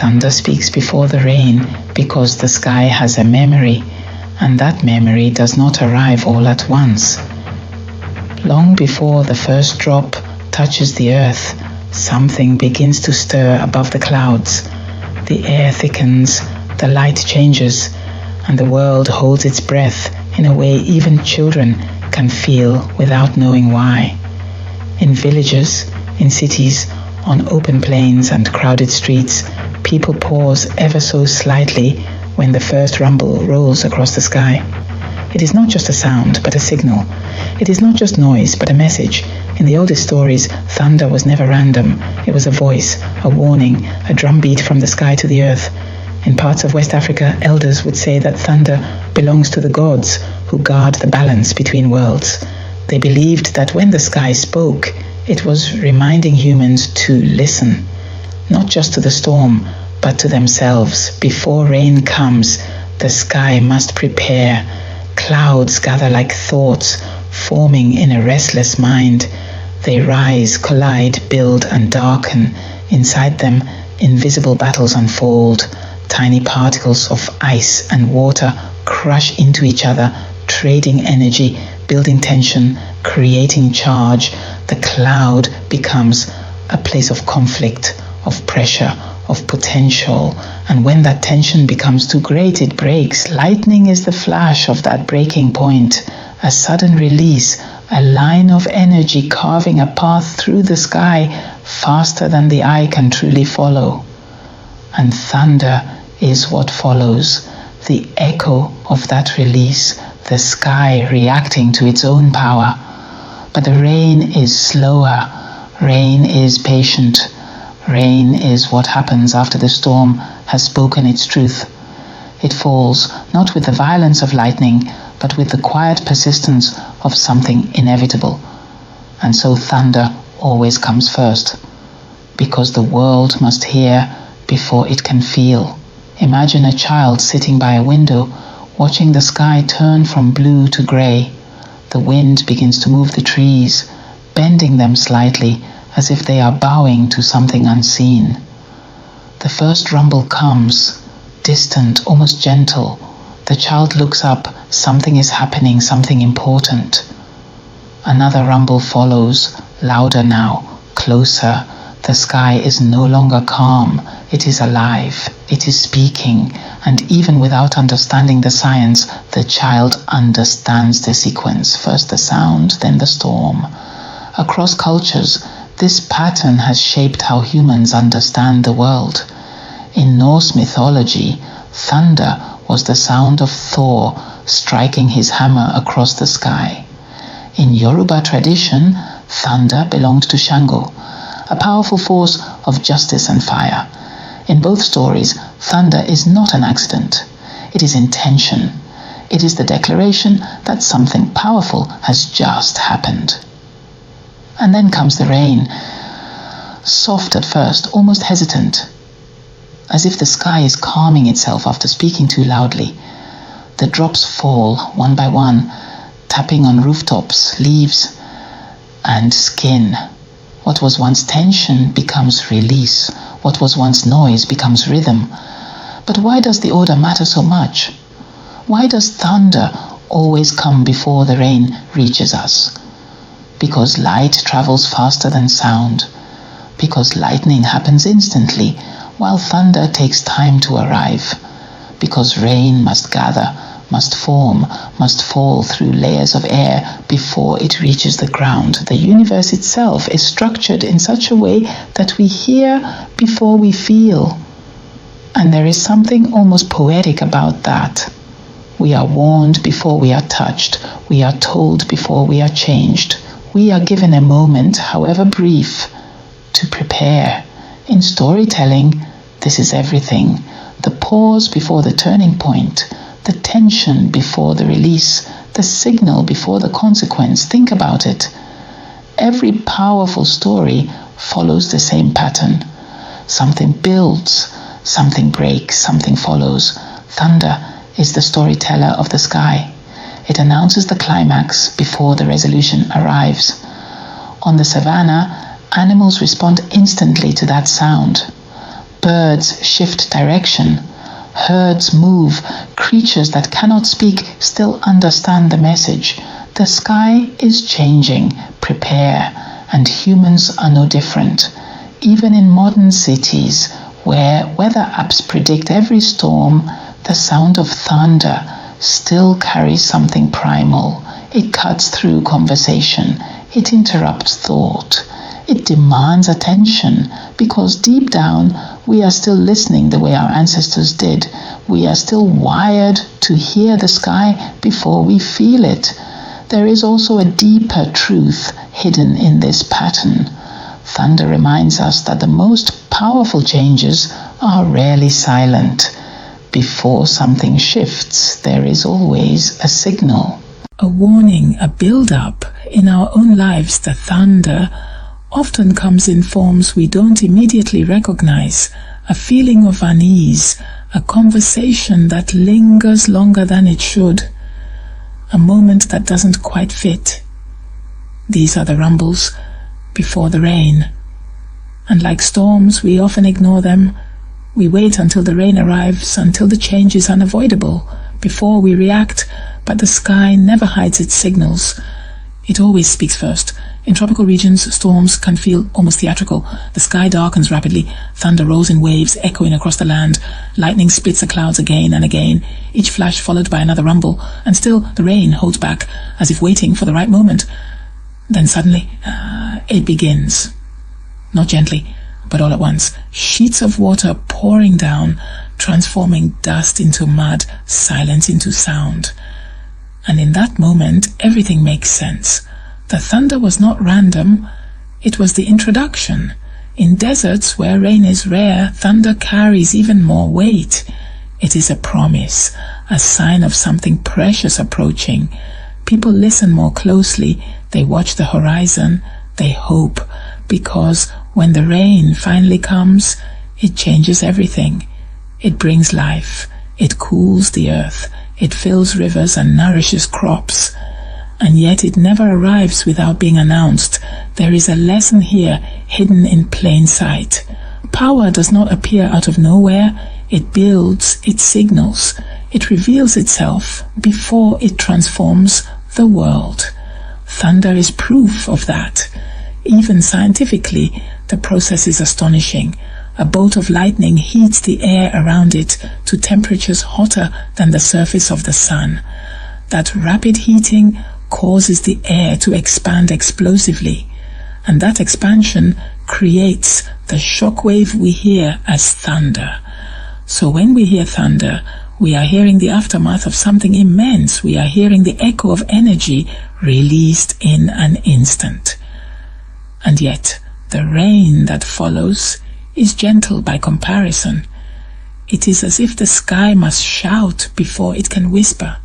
Thunder speaks before the rain because the sky has a memory, and that memory does not arrive all at once. Long before the first drop touches the earth, something begins to stir above the clouds. The air thickens, the light changes, and the world holds its breath in a way even children can feel without knowing why. In villages, in cities, on open plains and crowded streets, people pause ever so slightly when the first rumble rolls across the sky. It is not just a sound, but a signal. It is not just noise, but a message. In the oldest stories, thunder was never random. It was a voice, a warning, a drumbeat from the sky to the earth. In parts of West Africa, elders would say that thunder belongs to the gods who guard the balance between worlds. They believed that when the sky spoke, it was reminding humans to listen, not just to the storm, but to themselves. Before rain comes, the sky must prepare. Clouds gather like thoughts, forming in a restless mind. They rise, collide, build, and darken. Inside them, invisible battles unfold. Tiny particles of ice and water crush into each other, trading energy, building tension, creating charge. The cloud becomes a place of conflict, of pressure, of potential. And when that tension becomes too great, it breaks. Lightning is the flash of that breaking point, a sudden release, a line of energy carving a path through the sky faster than the eye can truly follow. And thunder is what follows, the echo of that release, the sky reacting to its own power. But the rain is slower, rain is patient, rain is what happens after the storm has spoken its truth. It falls not with the violence of lightning, but with the quiet persistence of something inevitable. And so thunder always comes first, because the world must hear before it can feel. Imagine a child sitting by a window, watching the sky turn from blue to grey. The wind begins to move the trees, bending them slightly as if they are bowing to something unseen. The first rumble comes, distant, almost gentle. The child looks up. Something is happening, something important. Another rumble follows, louder now, closer. The sky is no longer calm. It is alive. It is speaking. And even without understanding the science, the child understands the sequence. First the sound, then the storm. Across cultures, this pattern has shaped how humans understand the world. In Norse mythology, thunder was the sound of Thor striking his hammer across the sky. In Yoruba tradition, thunder belonged to Shango, a powerful force of justice and fire. In both stories, thunder is not an accident. It is intention. It is the declaration that something powerful has just happened. And then comes the rain, soft at first, almost hesitant, as if the sky is calming itself after speaking too loudly. The drops fall one by one, tapping on rooftops, leaves, and skin. What was once tension becomes release. What was once noise becomes rhythm. But why does the order matter so much? Why does thunder always come before the rain reaches us? Because light travels faster than sound. Because lightning happens instantly, while thunder takes time to arrive. Because rain must gather, must form, must fall through layers of air before it reaches the ground. The universe itself is structured in such a way that we hear before we feel. And there is something almost poetic about that. We are warned before we are touched. We are told before we are changed. We are given a moment, however brief, to prepare. In storytelling, this is everything. The pause before the turning point, the tension before the release, the signal before the consequence. Think about it. Every powerful story follows the same pattern. Something builds, something breaks, something follows. Thunder is the storyteller of the sky. It announces the climax before the resolution arrives. On the savannah, animals respond instantly to that sound. Birds shift direction. Herds move. Creatures that cannot speak still understand the message. The sky is changing. Prepare. And humans are no different. Even in modern cities, where weather apps predict every storm, the sound of thunder still carries something primal. It cuts through conversation. It interrupts thought. It demands attention because deep down we are still listening the way our ancestors did. We are still wired to hear the sky before we feel it. There is also a deeper truth hidden in this pattern. Thunder reminds us that the most powerful changes are rarely silent. Before something shifts, there is always a signal. A warning, a build-up. In our own lives, the thunder often comes in forms we don't immediately recognize. A feeling of unease, a conversation that lingers longer than it should, a moment that doesn't quite fit. These are the rumbles before the rain. And like storms, we often ignore them. We wait until the rain arrives, until the change is unavoidable, before we react, but the sky never hides its signals. It always speaks first. In tropical regions, storms can feel almost theatrical. The sky darkens rapidly. Thunder rolls in waves, echoing across the land. Lightning splits the clouds again and again, each flash followed by another rumble, and still the rain holds back, as if waiting for the right moment. Then suddenly, it begins. Not gently, but all at once. Sheets of water pouring down, transforming dust into mud, silence into sound. And in that moment, everything makes sense. The thunder was not random, it was the introduction. In deserts where rain is rare, thunder carries even more weight. It is a promise, a sign of something precious approaching. People listen more closely, they watch the horizon, they hope, because when the rain finally comes, it changes everything. It brings life, it cools the earth, it fills rivers and nourishes crops. And yet it never arrives without being announced. There is a lesson here hidden in plain sight. Power does not appear out of nowhere. It builds, it signals, it reveals itself before it transforms the world. Thunder is proof of that. Even scientifically, the process is astonishing. A bolt of lightning heats the air around it to temperatures hotter than the surface of the sun. That rapid heating causes the air to expand explosively, and that expansion creates the shockwave we hear as thunder. So when we hear thunder, we are hearing the aftermath of something immense. We are hearing the echo of energy released in an instant. And yet, the rain that follows is gentle by comparison. It is as if the sky must shout before it can whisper.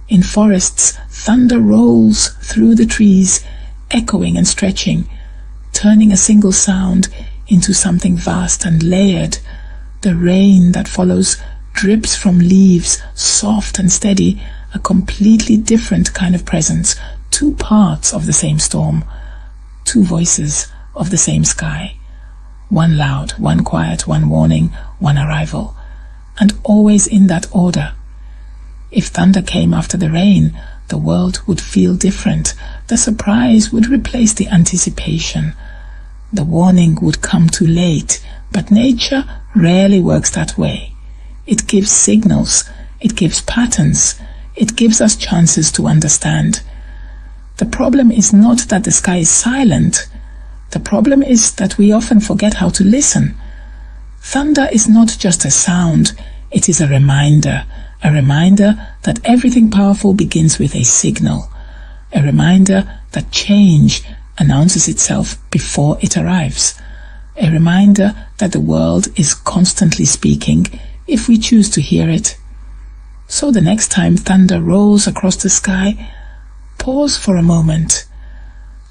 In forests, thunder rolls through the trees, echoing and stretching, turning a single sound into something vast and layered. The rain that follows drips from leaves, soft and steady, a completely different kind of presence, two parts of the same storm, two voices of the same sky. One loud, one quiet, one warning, one arrival, and always in that order. If thunder came after the rain, the world would feel different. The surprise would replace the anticipation. The warning would come too late, but nature rarely works that way. It gives signals, it gives patterns, it gives us chances to understand. The problem is not that the sky is silent. The problem is that we often forget how to listen. Thunder is not just a sound, it is a reminder that everything powerful begins with a signal, a reminder that change announces itself before it arrives, a reminder that the world is constantly speaking if we choose to hear it. So the next time thunder rolls across the sky, pause for a moment.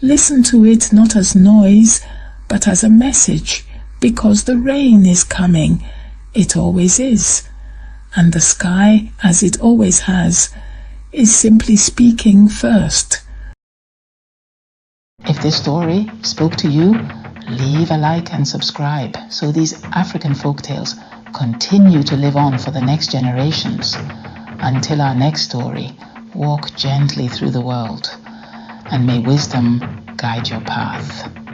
Listen to it not as noise, but as a message, because the rain is coming. It always is. And the sky, as it always has, is simply speaking first. If this story spoke to you, Leave a like and subscribe so these African folktales continue to live on for the next generations. Until our next story, walk gently through the world, and may wisdom guide your path.